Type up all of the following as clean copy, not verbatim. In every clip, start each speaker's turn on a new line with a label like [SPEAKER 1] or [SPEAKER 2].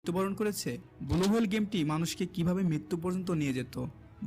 [SPEAKER 1] মৃত্যুবরণ করেছে। Blue whale গেমটি মানুষকে কিভাবে মৃত্যু পর্যন্ত নিয়ে যেত,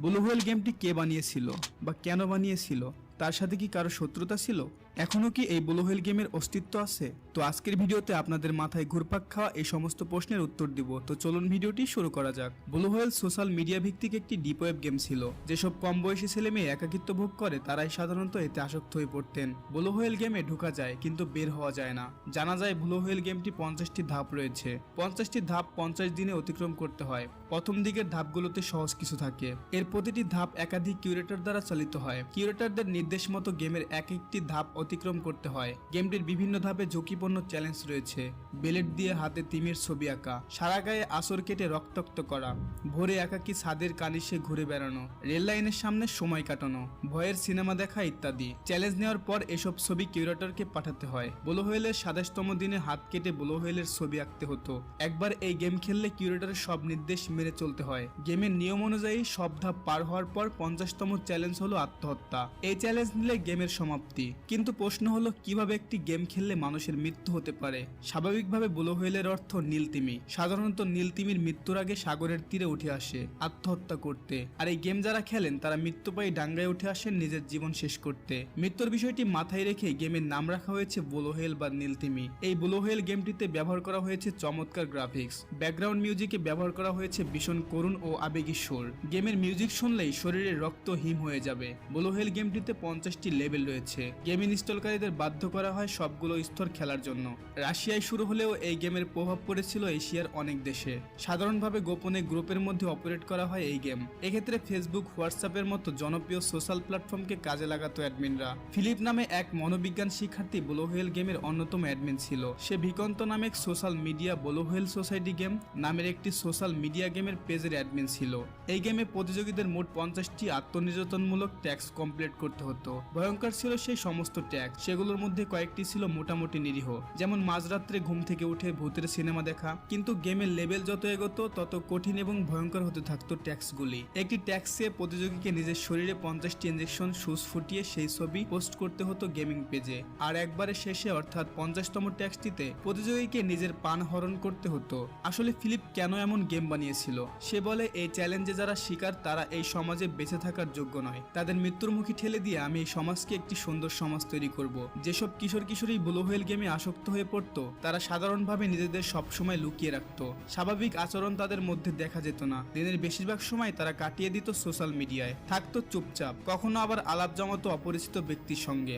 [SPEAKER 1] ব্লু হোয়েল গেমটি কে বানিয়েছিল বা কেন বানিয়েছিল, তার সাথে কি কারো শত্রুতা ছিল, এখনো কি এই ব্লু হোয়েল গেমের অস্তিত্ব আছে? তো আজকের ভিডিওতে আপনাদের মাথায় ঘুরপাক খাওয়া এই সমস্ত প্রশ্নের উত্তর দিব। তো চলুন ভিডিওটি শুরু করা যাক। ব্লু হোয়েল সোশ্যাল মিডিয়া ভিত্তিক একটি ডিপ ওয়েব গেম ছিল। যেসব কম বয়সী ছেলে মেয়ে একাকিত্ব ভোগ করে তারাই সাধারণত এতে আসক্ত হয়ে পড়তেন। ব্লু হোয়েল গেমে ঢোকা যায় কিন্তু বের হওয়া যায় না। জানা যায় ব্লু হোয়েল গেমটি 50টি ধাপ রয়েছে। 50টি ধাপ 50 দিনে অতিক্রম করতে হয়। প্রথম দিকের ধাপগুলোতে সহজ কিছু থাকে। এর প্রতিটি ধাপ একাধিক কিউরেটর দ্বারা চালিত হয়। কিউরেটরদের নির্দেশ মতো গেমের এক একটি ধাপ অতিক্রম করতে হয়। গেমটির বিভিন্ন ধাপে ঝুঁকিপূর্ণ চ্যালেঞ্জ রয়েছে। বেলেট দিয়ে হাতে তিমির ছবি আঁকা, সারা গায়ে আসর কেটে রক্তাক্ত করা, ভোরে একাকী ছাদের কালিশে ঘুরে বেড়ানো, রেল লাইনের সামনে সময় কাটানো, ভয়ের সিনেমা দেখা ইত্যাদি। চ্যালেঞ্জ নেওয়ার পর এসব ছবি কিউরেটরকে পাঠাতে হয়। ব্লু হোয়েলের 27তম দিনে হাত কেটে ব্লু হোয়েলের ছবি আঁকতে হতো। একবার এই গেম খেললে কিউরেটরের সব নির্দেশ মেনে চলতে হয়। গেমের নিয়ম অনুযায়ী সব ধাপ পার হওয়ার পর 50তম চ্যালেঞ্জ হলো আত্মহত্যা। এই চ্যালেঞ্জ নিলে গেমের সমাপ্তি। কিন্তু প্রশ্ন হলো কিভাবে একটি গেম খেললে মানুষের মৃত্যু হতে পারে? স্বাভাবিকভাবে ব্লু হোয়েলের অর্থ নীলতিমি। সাধারণত নীলতিমির মৃত্যুর আগে সাগরের তীরে উঠে আসে আত্মহত্যা করতে। আর এই গেম যারা খেলেন তারা মৃত্যু পাই ডাঙ্গায় উঠে আসেন নিজের জীবন শেষ করতে। মৃত্যুর বিষয়টি মাথায় রেখে গেমের নাম রাখা হয়েছে ব্লু হোয়েল বা নীলতিমি। এই ব্লু হোয়েল গেমটিতে ব্যবহার করা হয়েছে চমৎকার গ্রাফিক্স। ব্যাকগ্রাউন্ড মিউজিকে ব্যবহার করা হয়েছে ভীষণ করুণ ও আবেগী সুর। গেমের মিউজিক শুনলেই শরীরে রক্ত হিম হয়ে যাবে। ব্লু হোয়েল গেমটিতে 50টি লেভেল রয়েছে। গেম ইনস্টলকারীদের বাধ্য করা হয় সবগুলো স্তর খেলার জন্য। রাশিয়ায় শুরু হলেও এই গেমের প্রভাব পড়েছিল এশিয়ার অনেক দেশে। সাধারণভাবে গোপনে গ্রুপের মধ্যে অপারেট করা হয় এই গেম। এক্ষেত্রে ফেসবুক, হোয়াটসঅ্যাপের মতো জনপ্রিয় সোশ্যাল প্ল্যাটফর্মকে কাজে লাগাতো অ্যাডমিনরা। ফিলিপ নামে এক মনোবিজ্ঞান শিক্ষার্থী ব্লু হোয়েল গেমের অন্যতম অ্যাডমিন ছিল। সে ভিকন্ত নামে এক social media blue whale society game নামের একটি সোশ্যাল মিডিয়া গেমের পেজের অ্যাডমিন ছিল। এই গেমে প্রতিযোগীদের মোট 50টি আত্মনির্যাতনমূলক ট্যাক্স কমপ্লিট করতে হতো। ভয়ঙ্কর ছিল সেই সমস্ত ট্যাগ। সেগুলোর মধ্যে কয়েকটি ছিল মোটামুটি নিরীহ, যেমন মাঝরাত্রে ঘুম থেকে উঠে ভূতের সিনেমা দেখা। কিন্তু গেমের লেভেল যত এগোতো তত কঠিন এবং ভয়ঙ্কর হতে থাকতো ট্যাক্সগুলি। একটি ট্যাক্সে প্রতিযোগীকে নিজের শরীরে 50টি ইনজেকশন সুচ ফুটিয়ে সেই ছবি পোস্ট করতে হতো গেমিং পেজে। আর একবারে শেষে অর্থাৎ 50তম ট্যাক্সটিতে প্রতিযোগীকে নিজের পান হরণ করতে হতো। আসলে ফিলিপ কেন এমন গেম বানিয়েছিল? সে বলে এই চ্যালেঞ্জে যারা শিকার তারা এই সমাজে বেঁচে থাকার যোগ্য নয়। তাদের মৃত্যুর মুখে ঠেলে দিয়ে আমি এই সমাজকে একটি সুন্দর সমাজ তৈরি করব। যেসব কিশোর কিশোরী ব্লু হোয়েল গেমে আসক্ত হয়ে পড়তো তারা সাধারণভাবে নিজেদের সবসময় লুকিয়ে রাখতো। স্বাভাবিক আচরণ তাদের মধ্যে দেখা যেত না। দিনের বেশিরভাগ সময় তারা কাটিয়ে দিত সোশ্যাল মিডিয়ায়, থাকতো চুপচাপ, কখনো আবার আলাপ জমাতো অপরিচিত ব্যক্তির সঙ্গে।